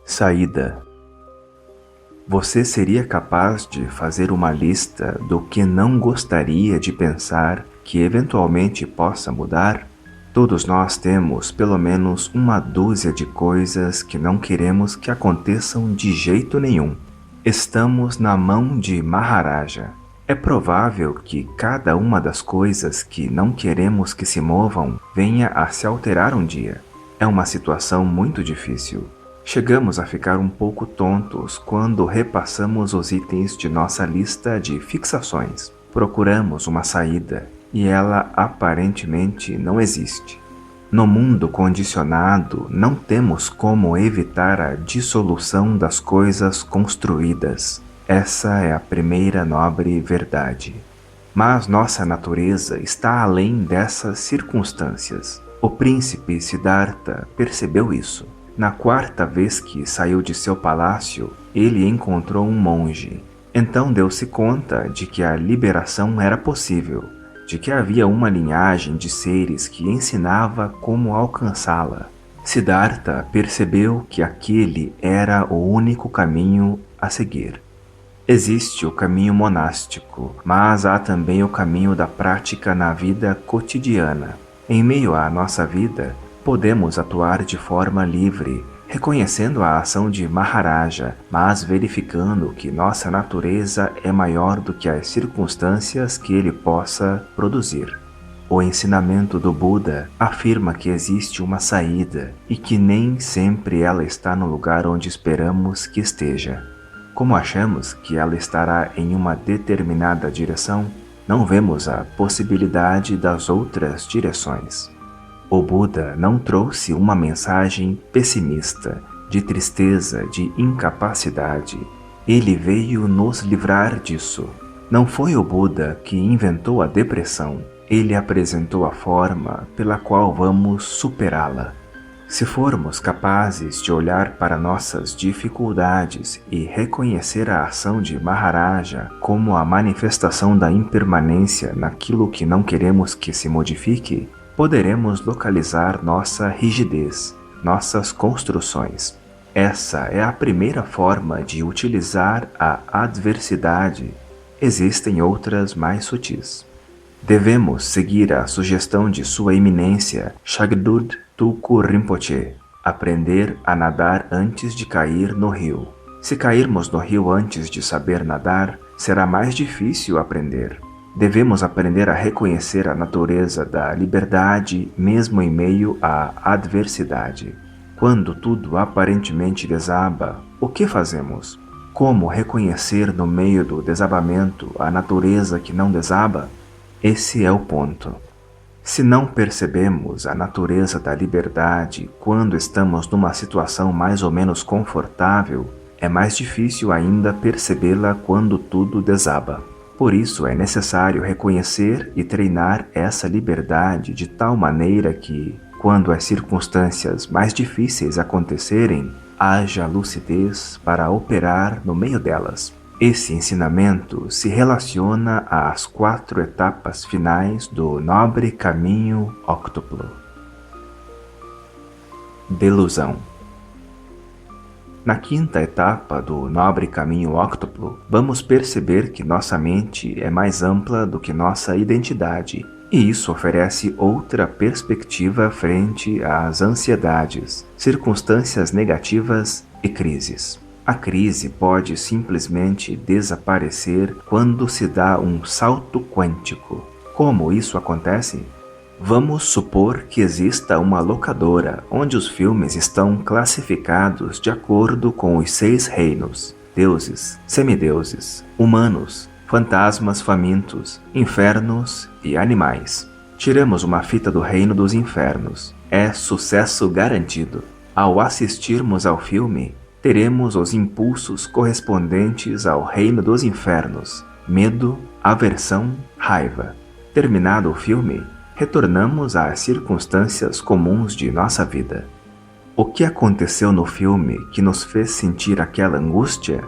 Saída. Você seria capaz de fazer uma lista do que não gostaria de pensar que eventualmente possa mudar? Todos nós temos pelo menos uma dúzia de coisas que não queremos que aconteçam de jeito nenhum. Estamos na mão de Maharaja. É provável que cada uma das coisas que não queremos que se movam venha a se alterar um dia. É uma situação muito difícil. Chegamos a ficar um pouco tontos quando repassamos os itens de nossa lista de fixações. Procuramos uma saída e ela aparentemente não existe. No mundo condicionado, não temos como evitar a dissolução das coisas construídas. Essa é a primeira nobre verdade. Mas nossa natureza está além dessas circunstâncias. O príncipe Siddhartha percebeu isso. Na quarta vez que saiu de seu palácio, ele encontrou um monge. Então deu-se conta de que a liberação era possível, de que havia uma linhagem de seres que ensinava como alcançá-la. Siddhartha percebeu que aquele era o único caminho a seguir. Existe o caminho monástico, mas há também o caminho da prática na vida cotidiana. Em meio à nossa vida, podemos atuar de forma livre, reconhecendo a ação de Maharaja, mas verificando que nossa natureza é maior do que as circunstâncias que ele possa produzir. O ensinamento do Buda afirma que existe uma saída e que nem sempre ela está no lugar onde esperamos que esteja. Como achamos que ela estará em uma determinada direção, não vemos a possibilidade das outras direções. O Buda não trouxe uma mensagem pessimista, de tristeza, de incapacidade. Ele veio nos livrar disso. Não foi o Buda que inventou a depressão. Ele apresentou a forma pela qual vamos superá-la. Se formos capazes de olhar para nossas dificuldades e reconhecer a ação de Maharaja como a manifestação da impermanência naquilo que não queremos que se modifique, poderemos localizar nossa rigidez, nossas construções. Essa é a primeira forma de utilizar a adversidade. Existem outras mais sutis. Devemos seguir a sugestão de Sua Eminência Shagdud Tulku Rinpoche, aprender a nadar antes de cair no rio. Se cairmos no rio antes de saber nadar, será mais difícil aprender. Devemos aprender a reconhecer a natureza da liberdade mesmo em meio à adversidade. Quando tudo aparentemente desaba, o que fazemos? Como reconhecer no meio do desabamento a natureza que não desaba? Esse é o ponto. Se não percebemos a natureza da liberdade quando estamos numa situação mais ou menos confortável, é mais difícil ainda percebê-la quando tudo desaba. Por isso é necessário reconhecer e treinar essa liberdade de tal maneira que, quando as circunstâncias mais difíceis acontecerem, haja lucidez para operar no meio delas. Esse ensinamento se relaciona às 4 etapas finais do nobre caminho óctuplo. Delusão. Na 5ª etapa do nobre caminho óctuplo, vamos perceber que nossa mente é mais ampla do que nossa identidade, e isso oferece outra perspectiva frente às ansiedades, circunstâncias negativas e crises. A crise pode simplesmente desaparecer quando se dá um salto quântico. Como isso acontece? Vamos supor que exista uma locadora onde os filmes estão classificados de acordo com os 6 reinos: deuses, semideuses, humanos, fantasmas famintos, infernos e animais. Tiramos uma fita do reino dos infernos. É sucesso garantido. Ao assistirmos ao filme, teremos os impulsos correspondentes ao reino dos infernos: medo, aversão, raiva. Terminado o filme, retornamos às circunstâncias comuns de nossa vida. O que aconteceu no filme que nos fez sentir aquela angústia?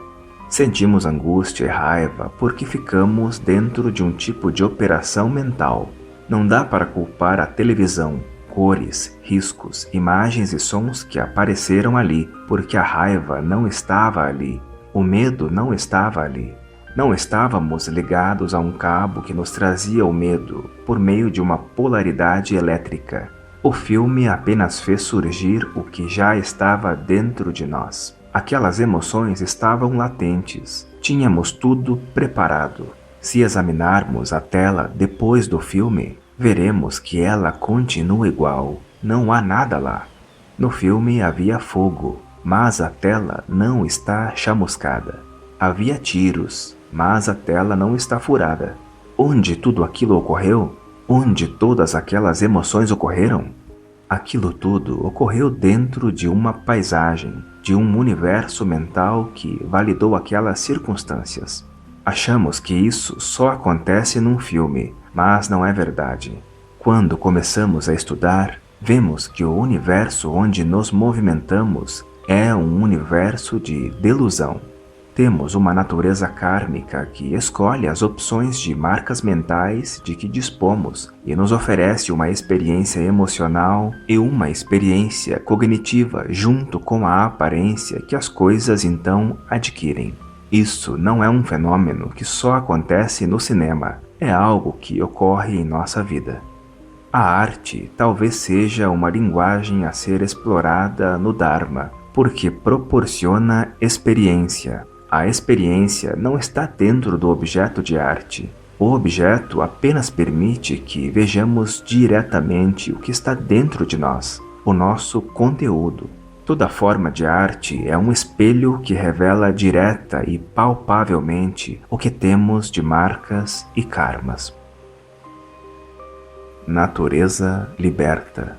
Sentimos angústia e raiva porque ficamos dentro de um tipo de operação mental. Não dá para culpar a televisão cores, riscos, imagens e sons que apareceram ali, porque a raiva não estava ali, o medo não estava ali. Não estávamos ligados a um cabo que nos trazia o medo por meio de uma polaridade elétrica. O filme apenas fez surgir o que já estava dentro de nós. Aquelas emoções estavam latentes. Tínhamos tudo preparado. Se examinarmos a tela depois do filme, veremos que ela continua igual. Não há nada lá. No filme havia fogo, mas a tela não está chamuscada. Havia tiros, mas a tela não está furada. Onde tudo aquilo ocorreu? Onde todas aquelas emoções ocorreram? Aquilo tudo ocorreu dentro de uma paisagem, de um universo mental que validou aquelas circunstâncias. Achamos que isso só acontece num filme, mas não é verdade. Quando começamos a estudar, vemos que o universo onde nos movimentamos é um universo de delusão. Temos uma natureza kármica que escolhe as opções de marcas mentais de que dispomos e nos oferece uma experiência emocional e uma experiência cognitiva junto com a aparência que as coisas então adquirem. Isso não é um fenômeno que só acontece no cinema, é algo que ocorre em nossa vida. A arte talvez seja uma linguagem a ser explorada no Dharma, porque proporciona experiência. A experiência não está dentro do objeto de arte. O objeto apenas permite que vejamos diretamente o que está dentro de nós, o nosso conteúdo. Toda forma de arte é um espelho que revela direta e palpavelmente o que temos de marcas e karmas. Natureza liberta.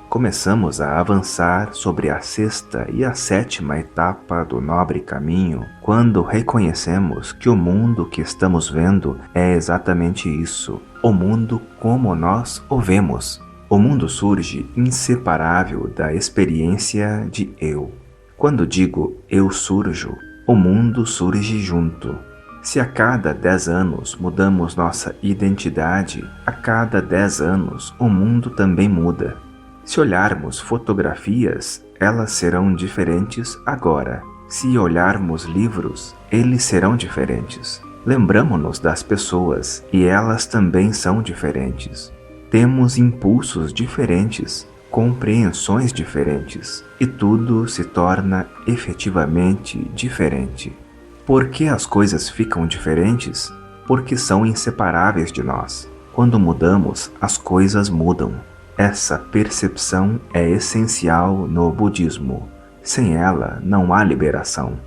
Começamos a avançar sobre a sexta e a sétima etapa do nobre caminho quando reconhecemos que o mundo que estamos vendo é exatamente isso, o mundo como nós o vemos. O mundo surge inseparável da experiência de eu. Quando digo eu surjo, o mundo surge junto. Se a cada 10 anos mudamos nossa identidade, a cada 10 anos o mundo também muda. Se olharmos fotografias, elas serão diferentes agora. Se olharmos livros, eles serão diferentes. Lembramo-nos das pessoas e elas também são diferentes. Temos impulsos diferentes, compreensões diferentes e tudo se torna efetivamente diferente. Por que as coisas ficam diferentes? Porque são inseparáveis de nós. Quando mudamos, as coisas mudam. Essa percepção é essencial no budismo. Sem ela, não há liberação.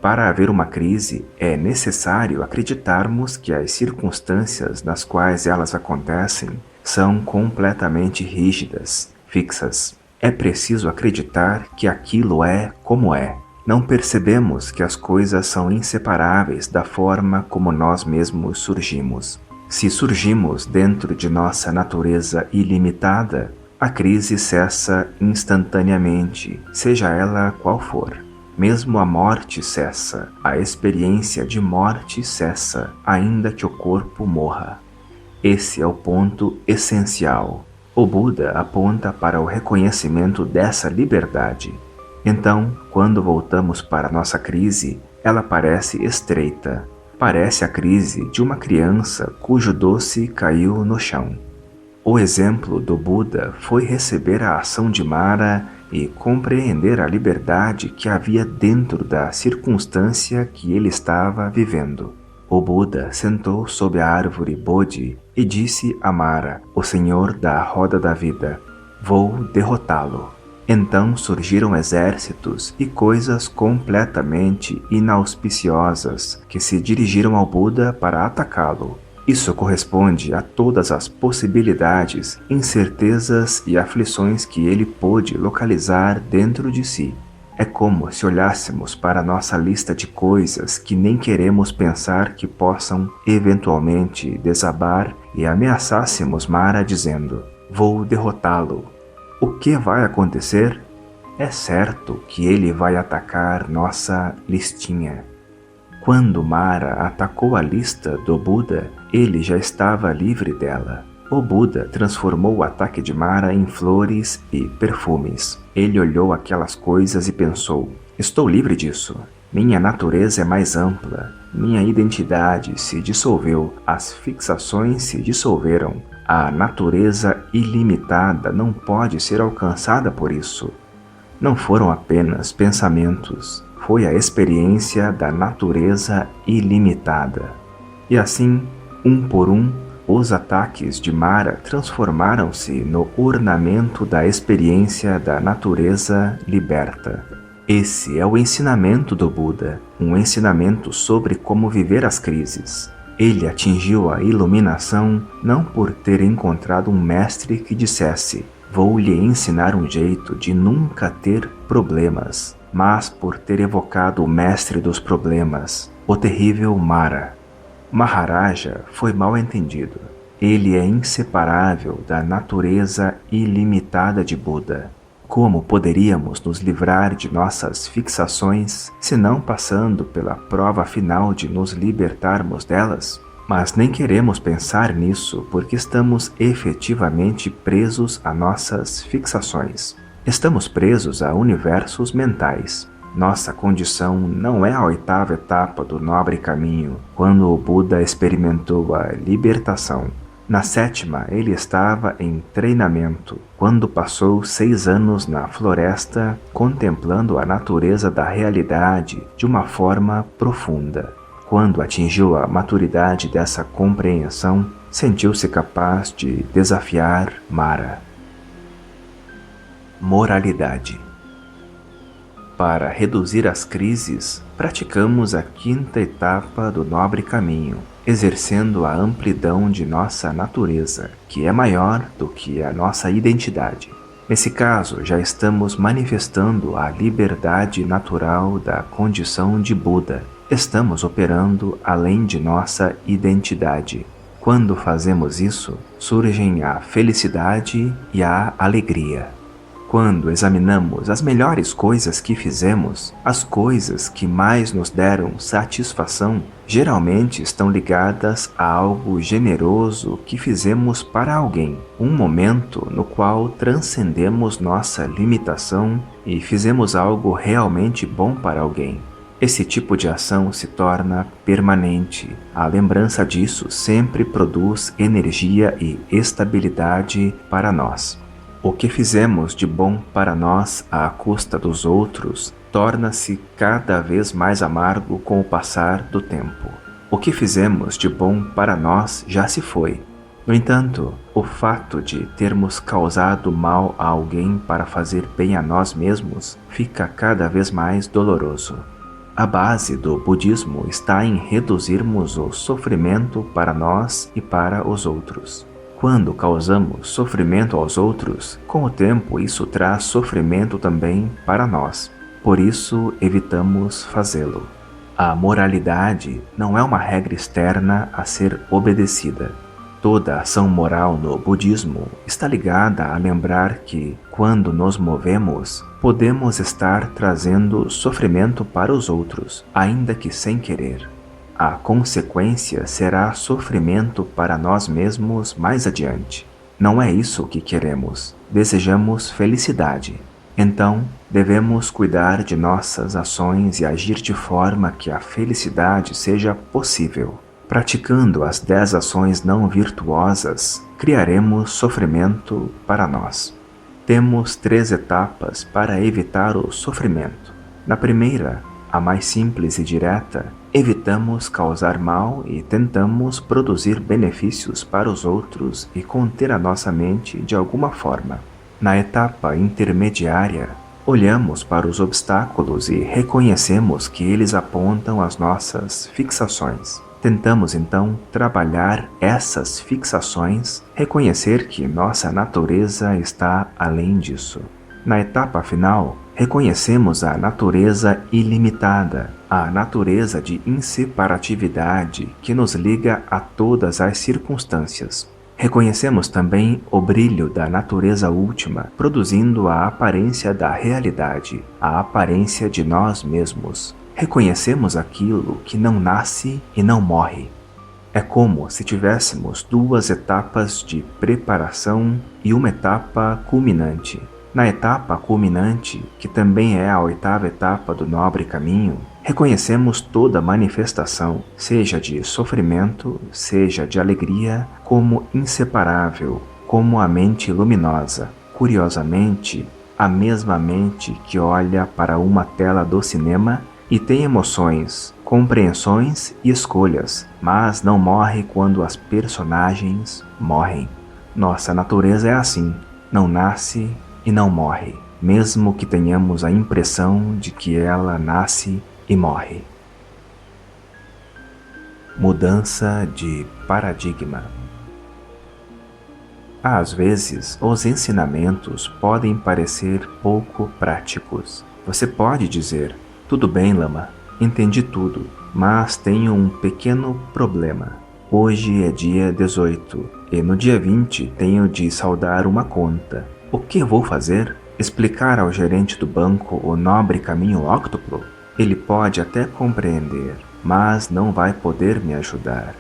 Para haver uma crise, é necessário acreditarmos que as circunstâncias nas quais elas acontecem são completamente rígidas, fixas. É preciso acreditar que aquilo é como é. Não percebemos que as coisas são inseparáveis da forma como nós mesmos surgimos. Se surgimos dentro de nossa natureza ilimitada, a crise cessa instantaneamente, seja ela qual for. Mesmo a morte cessa, a experiência de morte cessa, ainda que o corpo morra. Esse é o ponto essencial. O Buda aponta para o reconhecimento dessa liberdade. Então, quando voltamos para nossa crise, ela parece estreita. Parece a crise de uma criança cujo doce caiu no chão. O exemplo do Buda foi receber a ação de Mara e compreender a liberdade que havia dentro da circunstância que ele estava vivendo. O Buda sentou sob a árvore Bodhi e disse a Mara, o senhor da roda da vida: "Vou derrotá-lo." Então surgiram exércitos e coisas completamente inauspiciosas que se dirigiram ao Buda para atacá-lo. Isso corresponde a todas as possibilidades, incertezas e aflições que ele pôde localizar dentro de si. É como se olhássemos para nossa lista de coisas que nem queremos pensar que possam eventualmente desabar e ameaçássemos Mara dizendo: "Vou derrotá-lo." O que vai acontecer? É certo que ele vai atacar nossa listinha. Quando Mara atacou a lista do Buda, ele já estava livre dela. O Buda transformou o ataque de Mara em flores e perfumes. Ele olhou aquelas coisas e pensou: estou livre disso. Minha natureza é mais ampla. Minha identidade se dissolveu. As fixações se dissolveram. A natureza ilimitada não pode ser alcançada por isso. Não foram apenas pensamentos. Foi a experiência da natureza ilimitada. E assim, um por um, os ataques de Mara transformaram-se no ornamento da experiência da natureza liberta. Esse é o ensinamento do Buda, um ensinamento sobre como viver as crises. Ele atingiu a iluminação não por ter encontrado um mestre que dissesse: vou lhe ensinar um jeito de nunca ter problemas, mas por ter evocado o mestre dos problemas, o terrível Mara. Maharaja foi mal entendido. Ele é inseparável da natureza ilimitada de Buda. Como poderíamos nos livrar de nossas fixações, se não passando pela prova final de nos libertarmos delas? Mas nem queremos pensar nisso porque estamos efetivamente presos a nossas fixações. Estamos presos a universos mentais. Nossa condição não é a 8ª etapa do nobre caminho, quando o Buda experimentou a libertação. Na 7ª, ele estava em treinamento, quando passou 6 anos na floresta contemplando a natureza da realidade de uma forma profunda. Quando atingiu a maturidade dessa compreensão, sentiu-se capaz de desafiar Mara. Moralidade. Para reduzir as crises, praticamos a 5ª etapa do nobre caminho, exercendo a amplidão de nossa natureza, que é maior do que a nossa identidade. Nesse caso, já estamos manifestando a liberdade natural da condição de Buda. Estamos operando além de nossa identidade. Quando fazemos isso, surgem a felicidade e a alegria. Quando examinamos as melhores coisas que fizemos, as coisas que mais nos deram satisfação, geralmente estão ligadas a algo generoso que fizemos para alguém, um momento no qual transcendemos nossa limitação e fizemos algo realmente bom para alguém. Esse tipo de ação se torna permanente. A lembrança disso sempre produz energia e estabilidade para nós. O que fizemos de bom para nós à custa dos outros torna-se cada vez mais amargo com o passar do tempo. O que fizemos de bom para nós já se foi. No entanto, o fato de termos causado mal a alguém para fazer bem a nós mesmos fica cada vez mais doloroso. A base do budismo está em reduzirmos o sofrimento para nós e para os outros. Quando causamos sofrimento aos outros, com o tempo isso traz sofrimento também para nós. Por isso, evitamos fazê-lo. A moralidade não é uma regra externa a ser obedecida. Toda ação moral no budismo está ligada a lembrar que, quando nos movemos, podemos estar trazendo sofrimento para os outros, ainda que sem querer. A consequência será sofrimento para nós mesmos mais adiante. Não é isso que queremos. Desejamos felicidade. Então, devemos cuidar de nossas ações e agir de forma que a felicidade seja possível. Praticando as 10 ações não virtuosas, criaremos sofrimento para nós. Temos 3 etapas para evitar o sofrimento. Na primeira, a mais simples e direta, evitamos causar mal e tentamos produzir benefícios para os outros e conter a nossa mente de alguma forma. Na etapa intermediária, olhamos para os obstáculos e reconhecemos que eles apontam as nossas fixações. Tentamos então trabalhar essas fixações, reconhecer que nossa natureza está além disso. Na etapa final, reconhecemos a natureza ilimitada, a natureza de inseparatividade que nos liga a todas as circunstâncias. Reconhecemos também o brilho da natureza última, produzindo a aparência da realidade, a aparência de nós mesmos. Reconhecemos aquilo que não nasce e não morre. É como se tivéssemos duas etapas de preparação e uma etapa culminante. Na etapa culminante, que também é a oitava etapa do nobre caminho, reconhecemos toda manifestação, seja de sofrimento, seja de alegria, como inseparável, como a mente luminosa. Curiosamente, a mesma mente que olha para uma tela do cinema e tem emoções, compreensões e escolhas, mas não morre quando as personagens morrem. Nossa natureza é assim, não nasce e não morre, mesmo que tenhamos a impressão de que ela nasce e morre. Mudança de paradigma. Às vezes, os ensinamentos podem parecer pouco práticos. Você pode dizer: tudo bem, Lama, entendi tudo, mas tenho um pequeno problema. Hoje é dia 18 e no dia 20 tenho de saldar uma conta. O que vou fazer? Explicar ao gerente do banco o nobre caminho óctuplo? Ele pode até compreender, mas não vai poder me ajudar.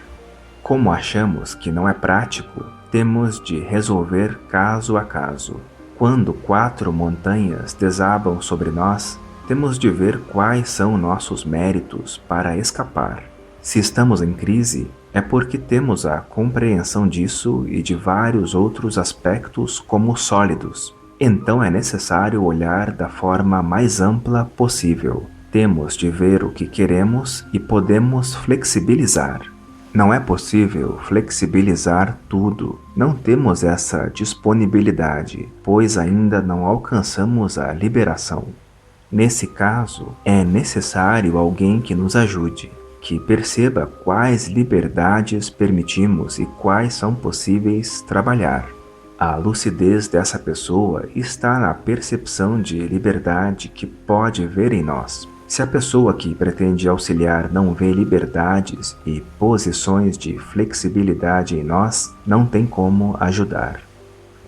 Como achamos que não é prático, temos de resolver caso a caso. Quando 4 montanhas desabam sobre nós, temos de ver quais são nossos méritos para escapar. Se estamos em crise, é porque temos a compreensão disso e de vários outros aspectos como sólidos. Então é necessário olhar da forma mais ampla possível. Temos de ver o que queremos e podemos flexibilizar. Não é possível flexibilizar tudo. Não temos essa disponibilidade, pois ainda não alcançamos a liberação. Nesse caso, é necessário alguém que nos ajude, que perceba quais liberdades permitimos e quais são possíveis trabalhar. A lucidez dessa pessoa está na percepção de liberdade que pode ver em nós. Se a pessoa que pretende auxiliar não vê liberdades e posições de flexibilidade em nós, não tem como ajudar.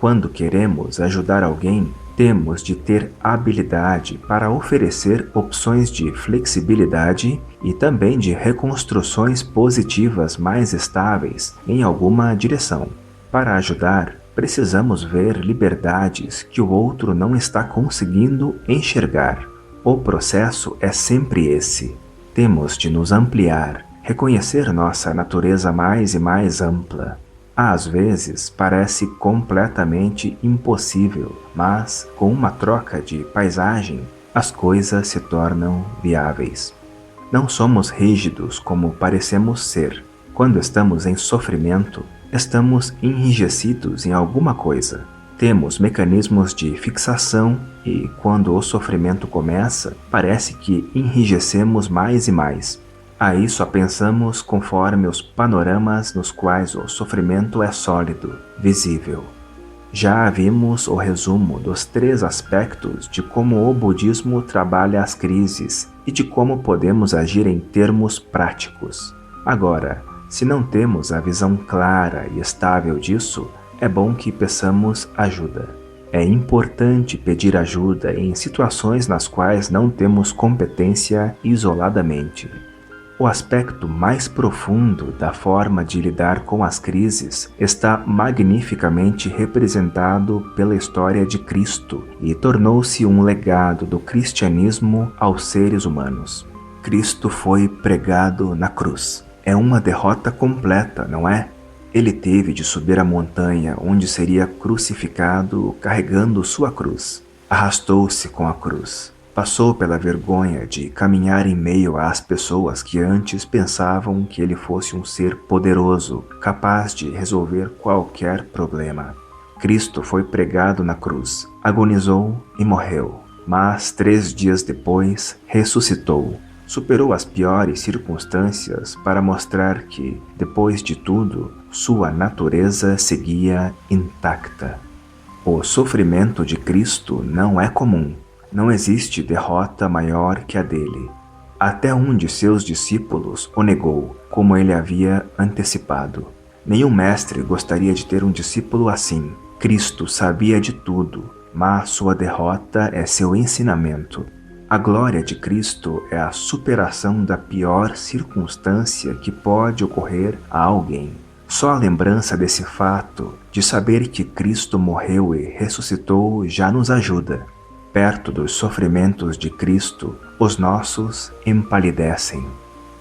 Quando queremos ajudar alguém, temos de ter habilidade para oferecer opções de flexibilidade e também de reconstruções positivas mais estáveis em alguma direção. Para ajudar, precisamos ver liberdades que o outro não está conseguindo enxergar. O processo é sempre esse. Temos de nos ampliar, reconhecer nossa natureza mais e mais ampla. Às vezes parece completamente impossível, mas com uma troca de paisagem, as coisas se tornam viáveis. Não somos rígidos como parecemos ser. Quando estamos em sofrimento, estamos enrijecidos em alguma coisa. Temos mecanismos de fixação e, quando o sofrimento começa, parece que enrijecemos mais e mais. Aí só pensamos conforme os panoramas nos quais o sofrimento é sólido, visível. Já vimos o resumo dos 3 aspectos de como o budismo trabalha as crises e de como podemos agir em termos práticos. Agora, se não temos a visão clara e estável disso, é bom que peçamos ajuda. É importante pedir ajuda em situações nas quais não temos competência isoladamente. O aspecto mais profundo da forma de lidar com as crises está magnificamente representado pela história de Cristo e tornou-se um legado do cristianismo aos seres humanos. Cristo foi pregado na cruz. É uma derrota completa, não é? Ele teve de subir a montanha onde seria crucificado carregando sua cruz. Arrastou-se com a cruz. Passou pela vergonha de caminhar em meio às pessoas que antes pensavam que ele fosse um ser poderoso, capaz de resolver qualquer problema. Cristo foi pregado na cruz, agonizou e morreu, mas 3 dias depois ressuscitou. Superou as piores circunstâncias para mostrar que, depois de tudo, sua natureza seguia intacta. O sofrimento de Cristo não é comum. Não existe derrota maior que a dele. Até um de seus discípulos o negou, como ele havia antecipado. Nenhum mestre gostaria de ter um discípulo assim. Cristo sabia de tudo, mas sua derrota é seu ensinamento. A glória de Cristo é a superação da pior circunstância que pode ocorrer a alguém. Só a lembrança desse fato, de saber que Cristo morreu e ressuscitou, já nos ajuda. Perto dos sofrimentos de Cristo, os nossos empalidecem.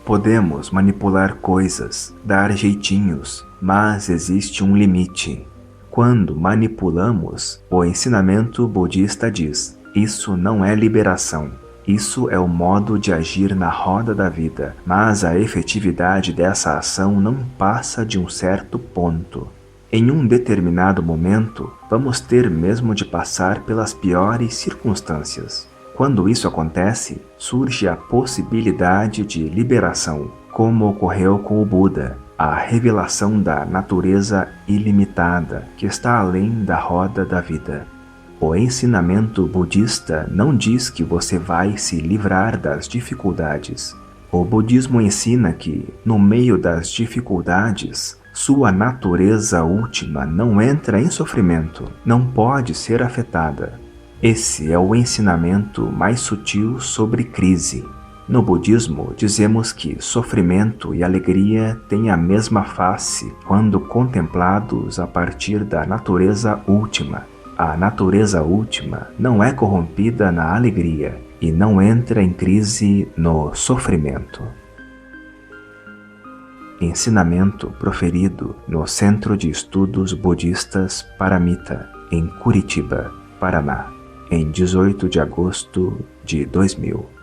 Podemos manipular coisas, dar jeitinhos, mas existe um limite. Quando manipulamos, o ensinamento budista diz: isso não é liberação. Isso é o modo de agir na roda da vida, mas a efetividade dessa ação não passa de um certo ponto. Em um determinado momento, vamos ter mesmo de passar pelas piores circunstâncias. Quando isso acontece, surge a possibilidade de liberação, como ocorreu com o Buda, a revelação da natureza ilimitada que está além da roda da vida. O ensinamento budista não diz que você vai se livrar das dificuldades. O budismo ensina que, no meio das dificuldades, sua natureza última não entra em sofrimento, não pode ser afetada. Esse é o ensinamento mais sutil sobre crise. No budismo, dizemos que sofrimento e alegria têm a mesma face quando contemplados a partir da natureza última. A natureza última não é corrompida na alegria e não entra em crise no sofrimento. Ensinamento proferido no Centro de Estudos Budistas Paramita, em Curitiba, Paraná, em 18 de agosto de 2000.